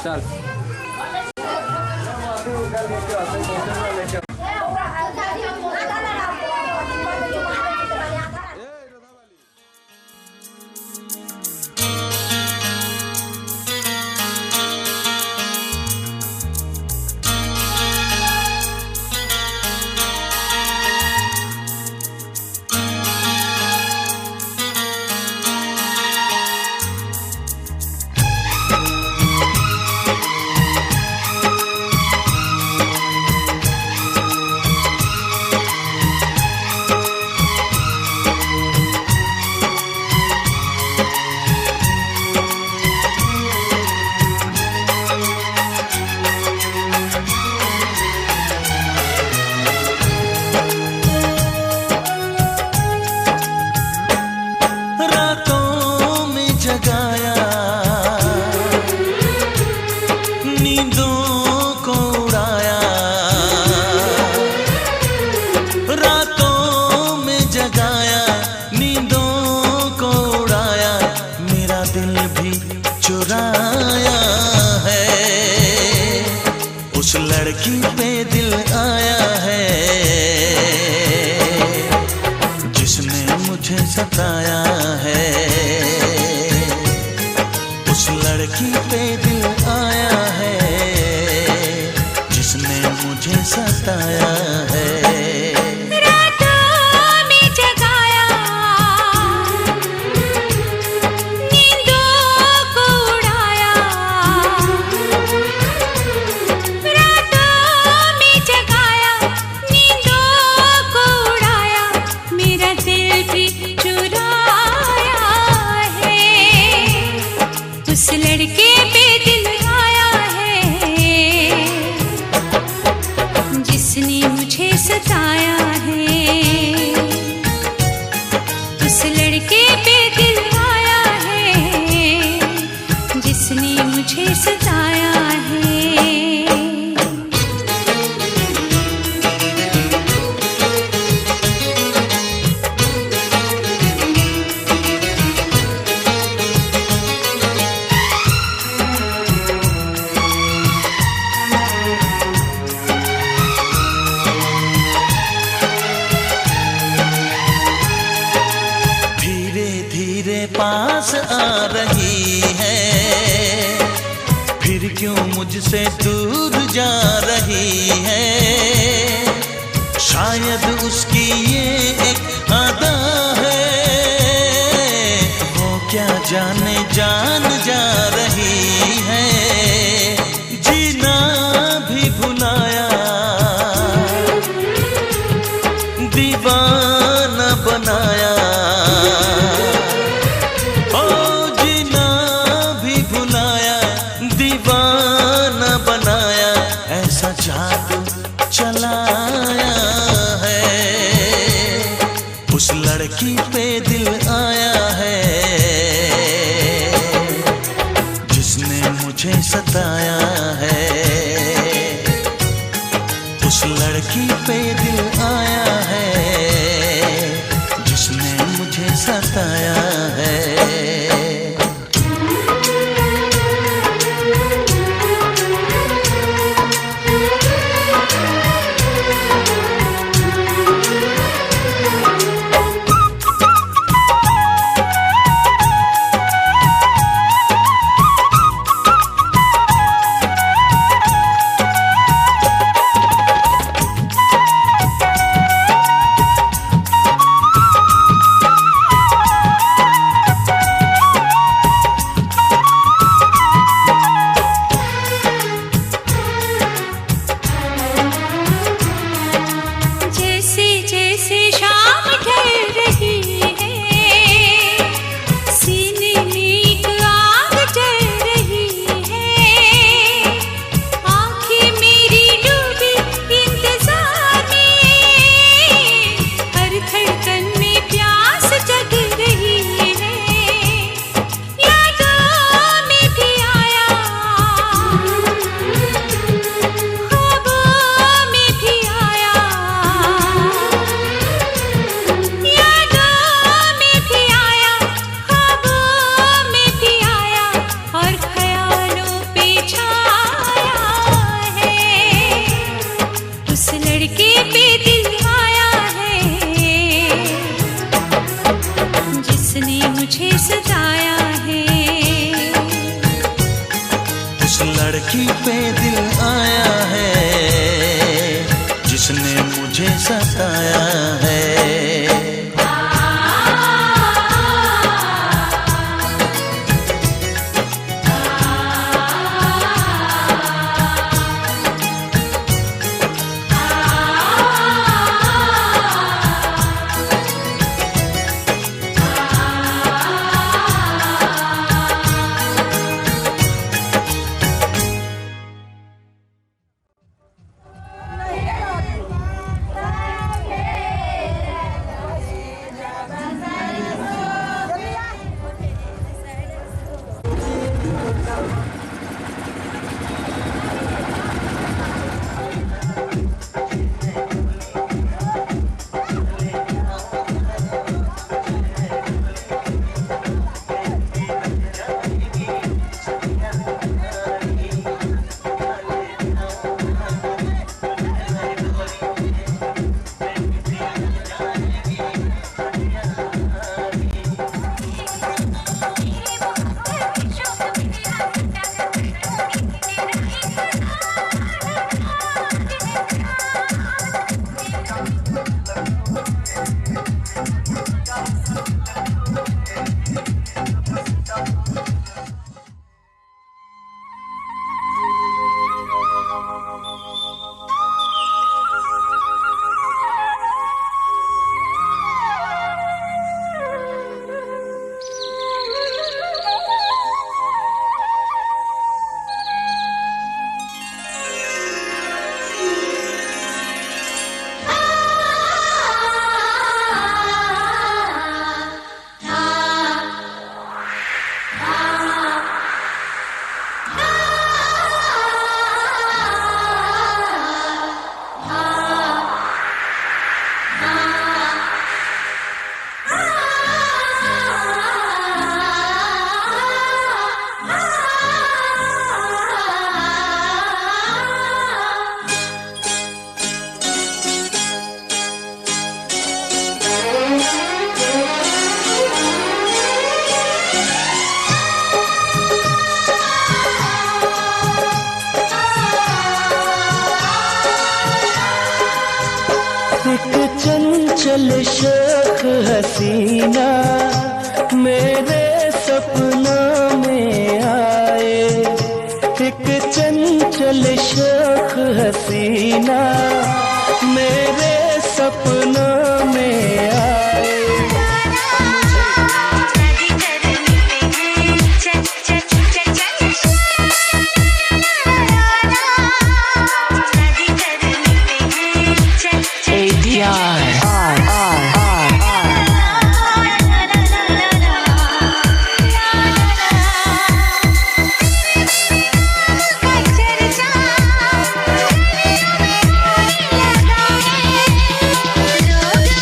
चल उस लड़की पे दिल आया है जिसने मुझे सताया है। उस लड़की पे दिल आया है जिसने मुझे सताया है। उस लड़के पे दिल आया है जिसने मुझे सताया है। उस लड़के पे दिल आया है जिसने मुझे सताया है। पास आ रही है फिर क्यों मुझसे दूर जा रही है। शायद उसकी ये एक अदा है वो क्या जाने जान जा रही है। जीना भी भुलाया दीवाना बनाया। जादू चलाया है उस लड़की पे दिल आया है जिसने मुझे सताया है। उस लड़की पे दिल आया है जिसने मुझे सताया है। जिसने मुझे सताया है। चंचल शौक हसीना मेरे सपनों में आए, एक चंचल शौक हसीना मेरे सपनों में आए। लोग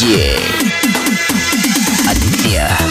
DJ Aditya.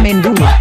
मारूंगा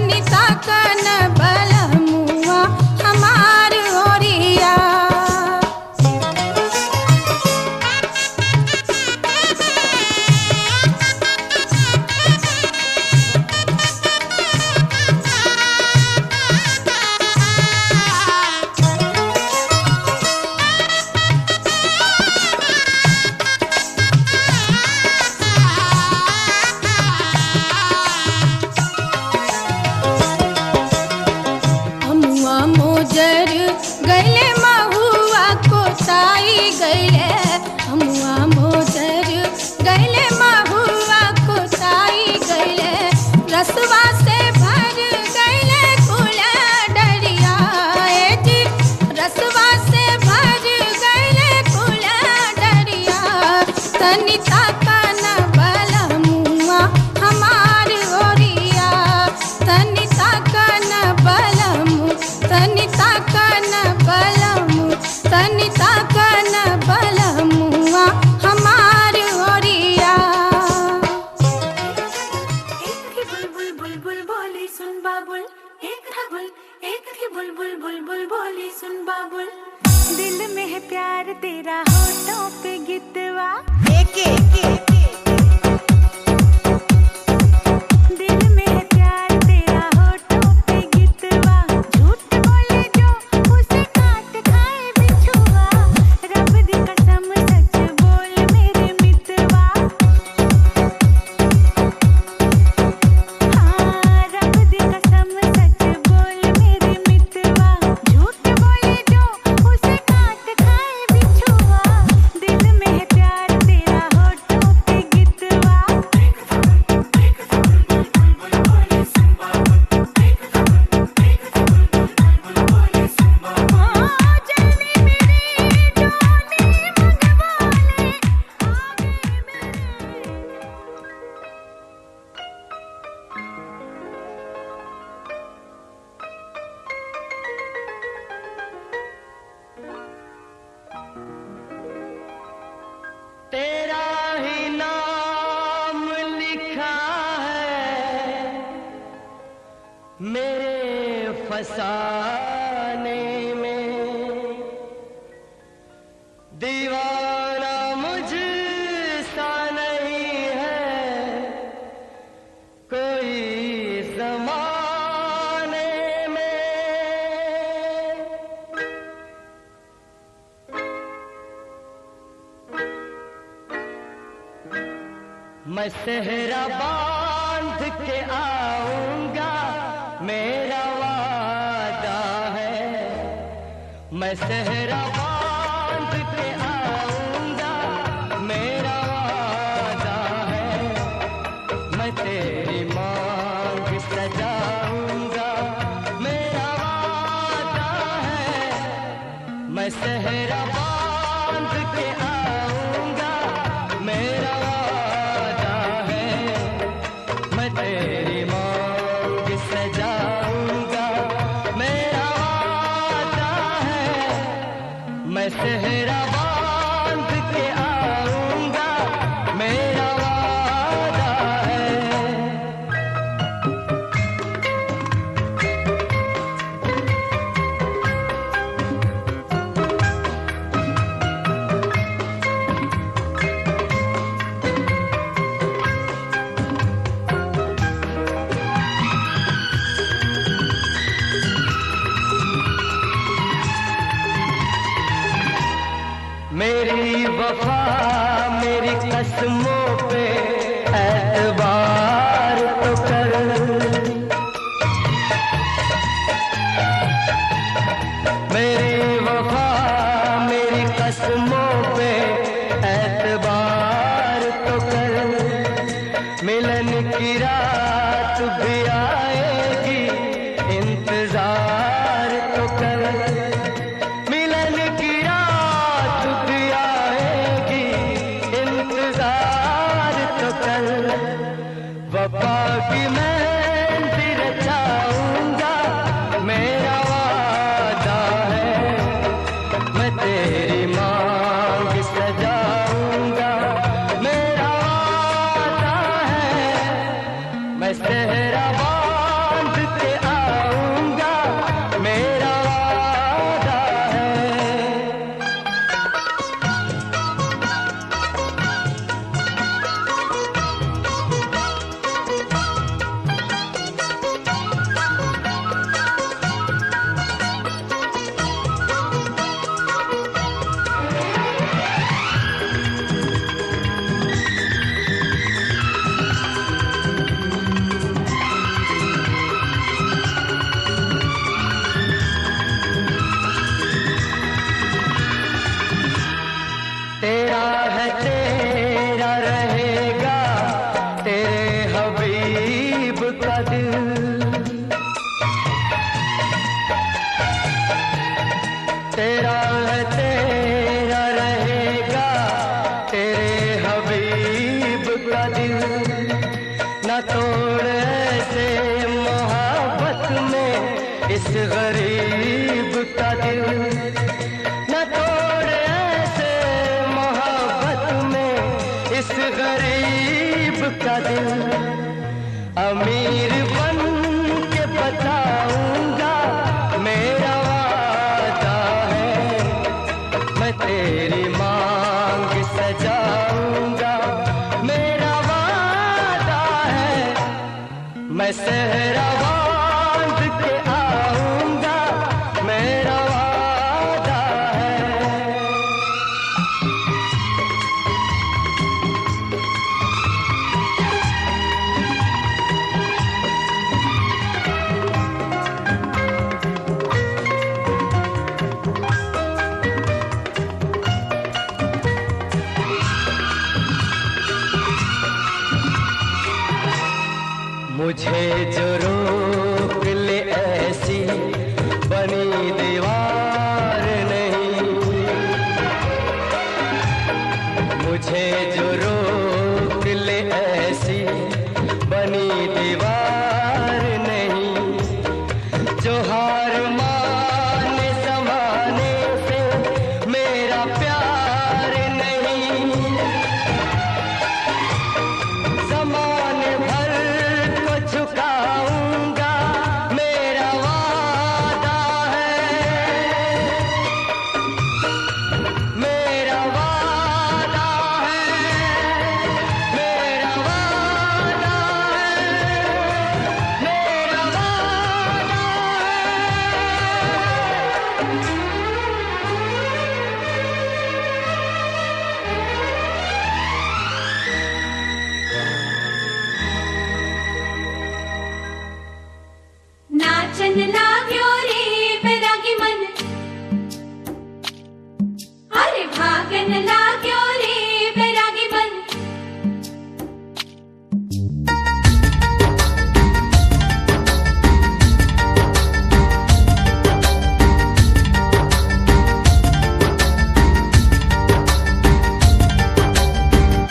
तनिता कन बलमुआ हमार ओरिया। मोजर गैले महुआ कोसाई गैले, हमुआ मोजर गैले महुआ कोसाई गैले, रसवा से भर गैले कुला डरिया जी, रसवा से भर गैले कुला डरिया। तनिता कन बलमुआ हमार ओरिया, तनिता कन बलमु, तनिता कन बलमु, तनिता कन बलमुआ हमार ओरिया। एक थी बुलबुल बुलबुल बोली सुन बाबुल, एक था गुल, एक थी बुलबुल बुलबुल बोली सुन बाबुल। दिल में है प्यार तेरा होठों पे गितवा, दिल में है प्यार तेरा होठों पे गितवा, झूठ बोले जो उसे काट खाए बिछुआ, रब दी कसम सच बोल मेरे मितवा। हाँ रब दी कसम सच बोल मेरे मितवा, झूठ बोले जो उसे काट खाए बिछुआ, दिल में है प्यार तेरा होठों पे गितवा। तेरा ही नाम लिखा है मेरे फसाने में, दीवाना मुझसा नहीं है कोई ज़माने में। मैं सेहरा बांध के आऊंगा मेरा वादा है, मैं सेहरा बांध के आऊंगा मेरा वादा है, मैं तेरी मांग सजाऊंगा मेरा वादा है, मैं सेहरा बांध के आऊंगा मेरा वादा है, मैं तेरी मांग सजाऊंगा मेरा वादा है, मैं सेहरा बांध के आऊंगा मेरा वादा है। मेरी वफा मेरी कसमों पे एतबार तो कर, मेरी वफा मेरी कसमों पे एतबार तो कर, मिलन की रात भी आएगी इंतजार तो कर, मिलन की रात भी आएगी इंतजार तो कर, वफा की मेहंदी रचाऊंगा मेरा वादा है, मैं तेरी मांग सजाऊंगा मेरा वादा है, मैं सेहरा बांध के इस गरीब का दिल, न तोड़ ऐसे मोहब्बत में इस गरीब का दिल। अमीर बन के बताऊंगा, मेरा वादा है, मैं तेरी मांग सजाऊंगा, मेरा वादा है, मैं सहरा बांध के आऊंगा, मेरा वादा है। मुझे जो रोक ले ऐसी बनी दीवार नहीं, मुझे जो रोक ले ऐसी बनी दीवार नहीं, जो हार माने ज़माने से मेरा प्यार नहीं, ज़माने भर को झुकाऊंगा, मेरा वादा है, मेरा वादा है, मेरा वादा है, मेरा वादा नाचन लाग्यो रे बैरागी मन, अरे भागन लाग्यो रे बैरागी मन।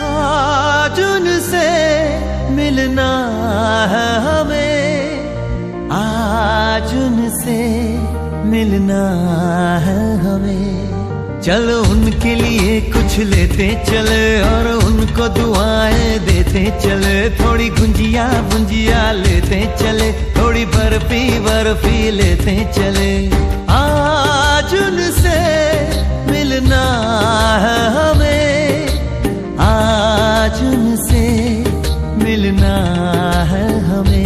आज उनसे मिलना है हमें, आज उनसे मिलना है हमें। चलो उनके लिए कुछ लेते चले और उनको दुआएं देते चले, थोड़ी गुंजिया गुंजिया लेते चले, थोड़ी बर्फी बर्फी लेते चले। आज उनसे मिलना है हमें, आज उनसे मिलना है हमें।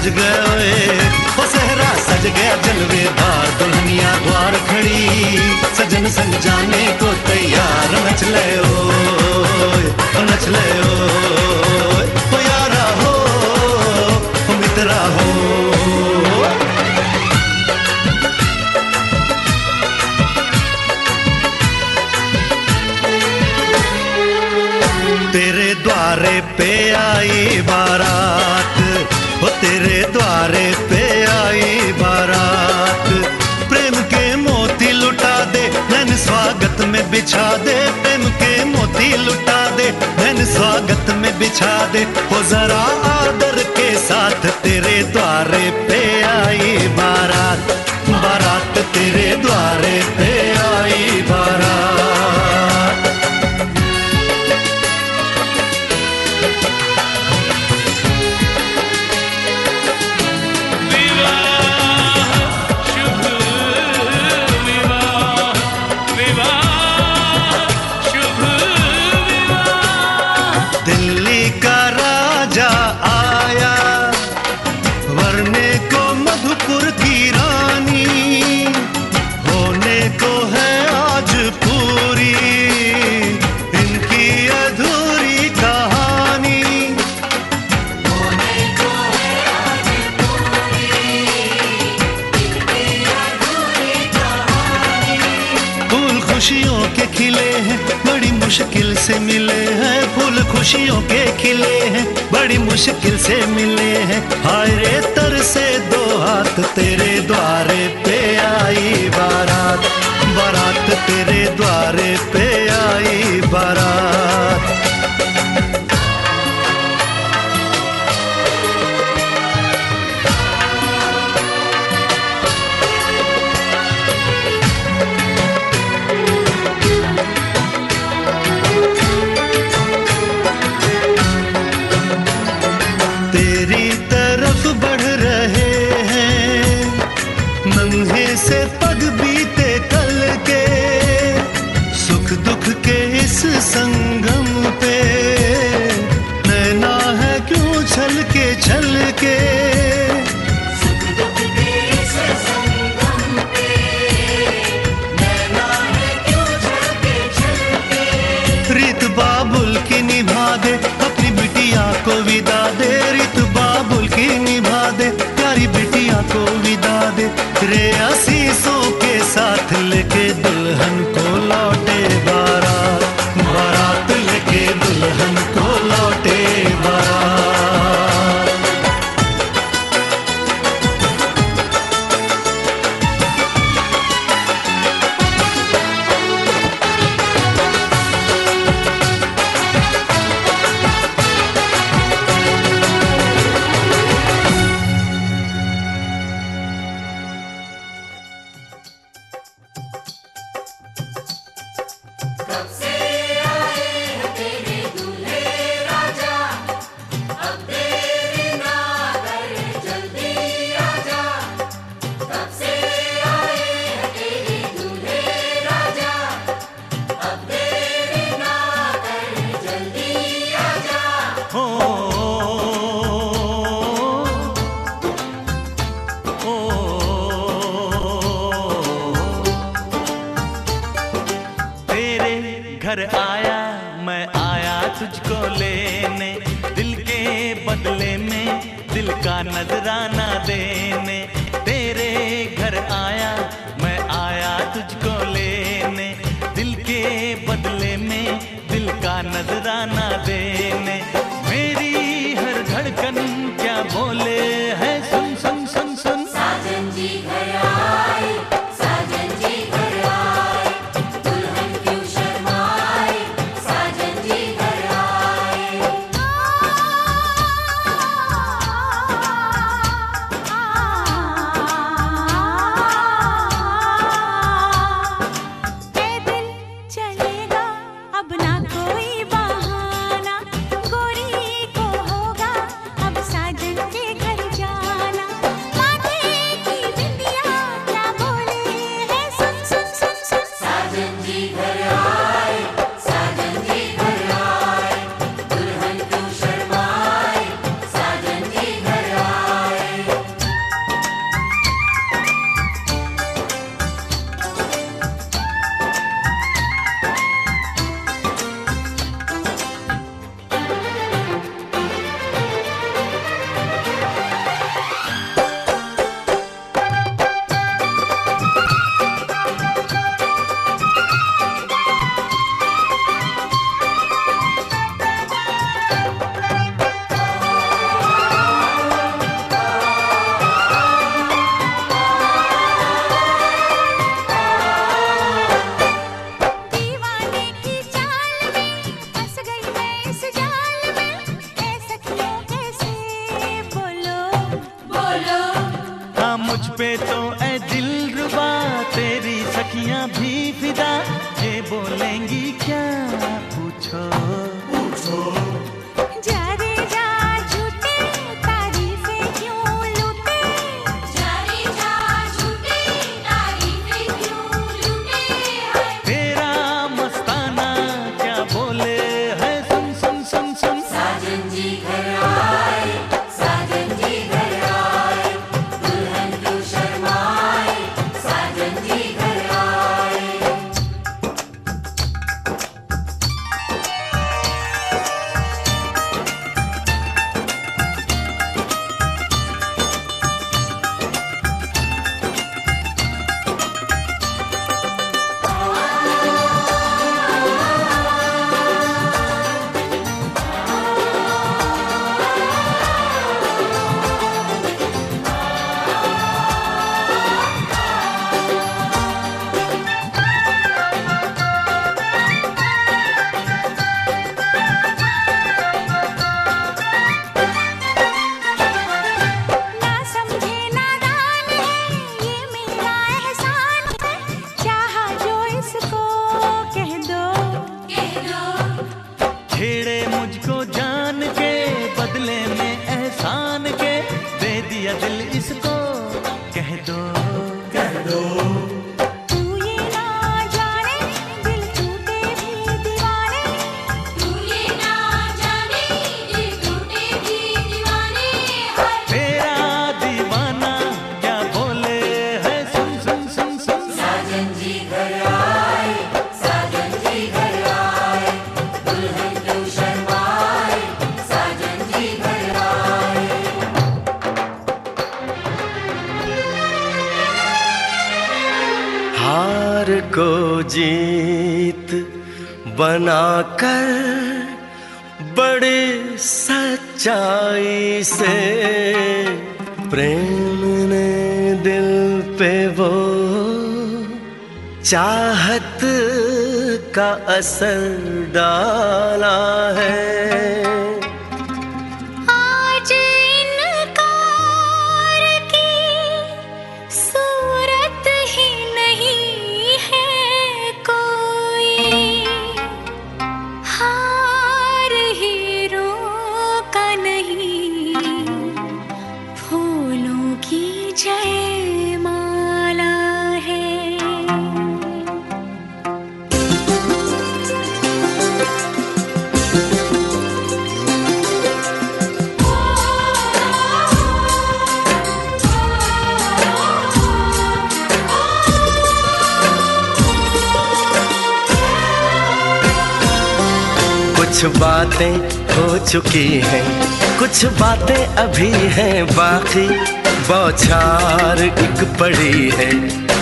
सज गए ओए, ओ सहरा सज गया जलवेदार, दुल्हनिया द्वार खड़ी, सजन संग जाने को तैयार। नच ले ओए, ओ नच ले ओए, ओ यारा हो, ओ मित्रा हो। तेरे द्वारे पे आई बारात, ओ तेरे द्वारे पे आई बारात, प्रेम के मोती लुटा दे नैन स्वागत में बिछा दे, प्रेम के मोती लुटा दे नैन स्वागत में बिछा दे। ओ जरा आदर के साथ तेरे द्वारे पे आई बारात, बारात तेरे द्वारे पे आई बारात। दिल्ली का राजा आया, वरने को मधुपुर की रानी, होने को है आज पूरी इनकी अधूरी कहानी। होने को है आज पूरी इनकी अधूरी कहानी। फूल खुशियों के खिले हैं, बड़ी मुश्किल से मिले हैं, फूल खुशियों के खिले हैं, बड़ी मुश्किल से मिले हैं। हाय रे तरसे दो हाथ, तेरे द्वारे पे आई बारात, बारात तेरे द्वारे पे आई बारात। तेरी तरफ बढ़ रहे हैं नन्हे से पग बीते कल के, सुख दुख के इस संगम पे नैना है क्यों छल के। सुख दुख के इस संगम पे नैना है क्यों छल के। रीत बाबुल की निभा दे अपनी बिटिया को विदा दे, रीत बाबुल की निभा दे प्यारी बिटिया को विदा दे। रे आशीषों के साथ लेके दुल्हन को लौटे बारात, बारात लेके दुल्हन को लौटे बारात। घर आया मैं आया तुझको लेने, दिल के बदले में दिल का नजराना देने। तेरे घर आया मैं आया तुझको लेने, दिल के बदले में दिल का नजराना देने। मेरी हर धड़कन क्या बोले है सुन सुन सुन सुन। साजन जी घर आए, साजन जी घर आए, दुल्हन क्यों शर्माए, साजन जी घर आए। पैदल चलेगा अब ना कोई बहाना, मुझ पे तो ए दिलरुबा तेरी सखियां भी फिदा, ये बोलेंगी क्या पूछो जा रे जा झूठे तारीफें क्यों लूटे, जा रे जा झूठी तारीफें क्यों लूटे हैं। तेरा मस्ताना क्या बोले है, सुन सुन सुन सुन। साजन जी घर आए, साजन जी घर आए, दुल्हन क्यों शर्माए, साजन जी घर आए। ना समझे नादान है ये मेरा एहसान है, चाहा जो इसको कह दो, कह दो छेड़े मुझको जान के बदले में एहसान के, दे दिया दिल इसको कह दो कह दो। तू ये ना जाने दिल टूटे भी दीवाने, तू ये ना जाने दिल टूटे भी दीवाने हैं। तेरा दीवाना क्या बोले है, सुन सुन सुन सुन। साजन जी घर आए, साजन जी घर आए, दुल्हन क्यों शर्माए, साजन जी घर आए। हार को जीत बनाकर बड़े सच्चाई से प्रेम ने दिल पे वो चाहत का असर डाला है। आज इनकार की सूरत ही नहीं है कोई, हार हीरों का नहीं, फूलों की जयमाला है। कुछ बातें हो चुकी हैं, कुछ बातें अभी हैं बाकी, बौछार एक पड़ी है,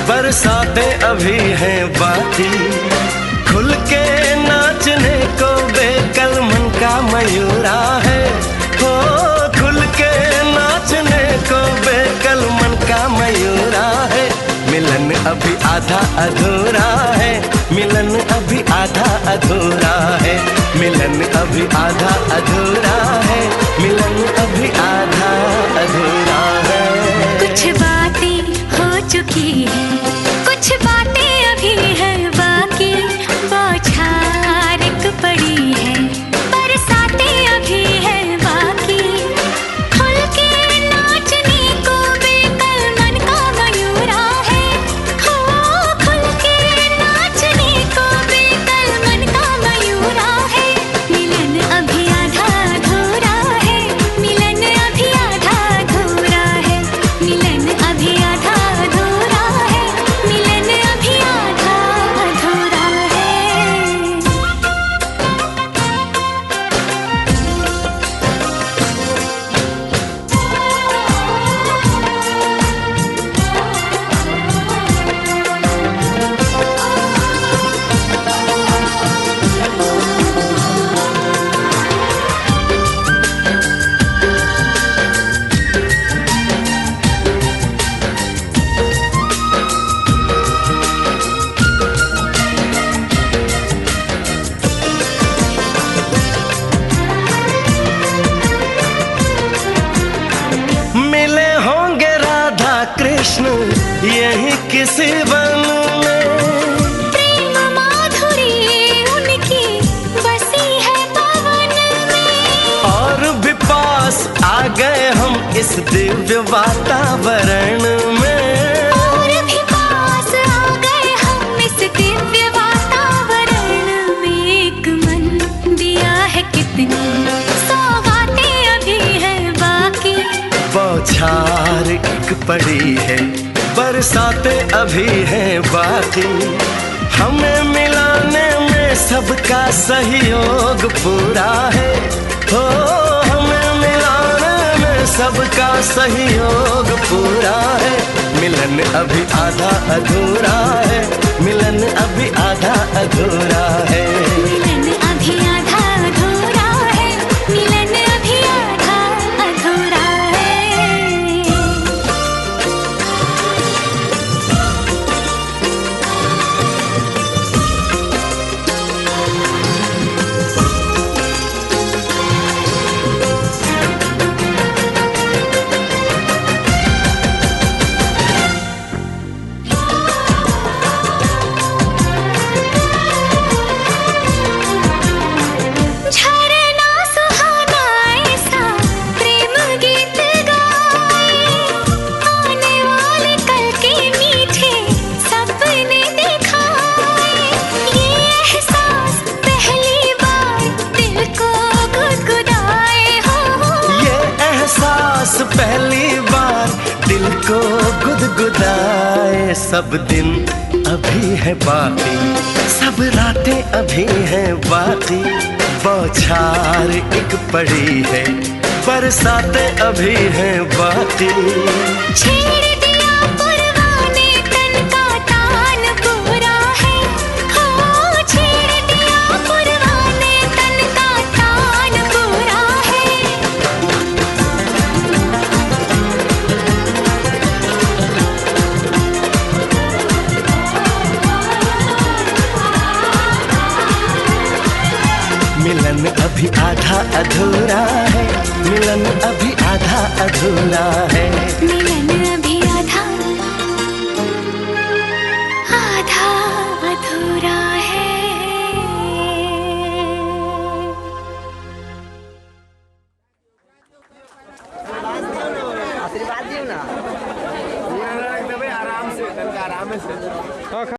बरसातें अभी हैं बाकी। खुल के नाचने को बेकल मन का मयूरा है, हो खुल के नाचने को बेकल मन का मयूरा है। मिलन अभी आधा अधूरा है, मिलन अभी आधा अधूरा है, मिलन अभी आधा अधूरा है, मिलन अभी आधा अधूरा है। कुछ बातें हो चुकी हैं, कुछ बातें अभी हैं बाकी, बौछार एक पड़ी है, बरसातें अभी हैं बाकी। खुल के नाचने को बेकल मन का मयूरा है, हो खुल के नाचने को बेकल मन का मयूरा है। मिलन अभी आधा अधूरा है, मिलन अभी आधा कृष्ण यही किसी वन में, प्रेम माधुरी उनकी बसी है पवन में। और भी पास आ गए हम इस दिव्य वातावरण में, और भी पास आ गए हम इस दिव्य वातावरण में। एक मन दिया है कितनी सौगातें अभी है बाकी, बौछार एक पड़ी है, बरसातें अभी हैं बाकी। हमें मिलाने में सबका सहयोग पूरा है, हो हमें मिलाने में सबका सहयोग पूरा है। मिलन अभी आधा अधूरा है, मिलन अभी आधा अधूरा है। मिलन अभी आधा अधूरा है, मिलन अभी आधा अधूरा है। झरना सुहाना ऐसा प्रेम गीत गाए, आने वाले कल के मीठे सपने दिखाए। ये एहसास पहली बार दिल को गुदगुदाए हो, ये एहसास पहली बार दिल को गुदगुदाए। सब दिन अभी है बाकी, सब रातें अभी हैं बाकी। बौछार एक पड़ी है, बरसातें अभी हैं बाकी। छेड़ दिया पुरवाने तन का तान पूरा है, हो छेड़ दिया पुरवाने तन का तान पूरा है। मिलन अभी आधा अधूरा है, मिलन अभी आधा अधूरा है। मिलन अभी आधा आधा अधूरा है। आशीर्वाद दियो ना। आराम से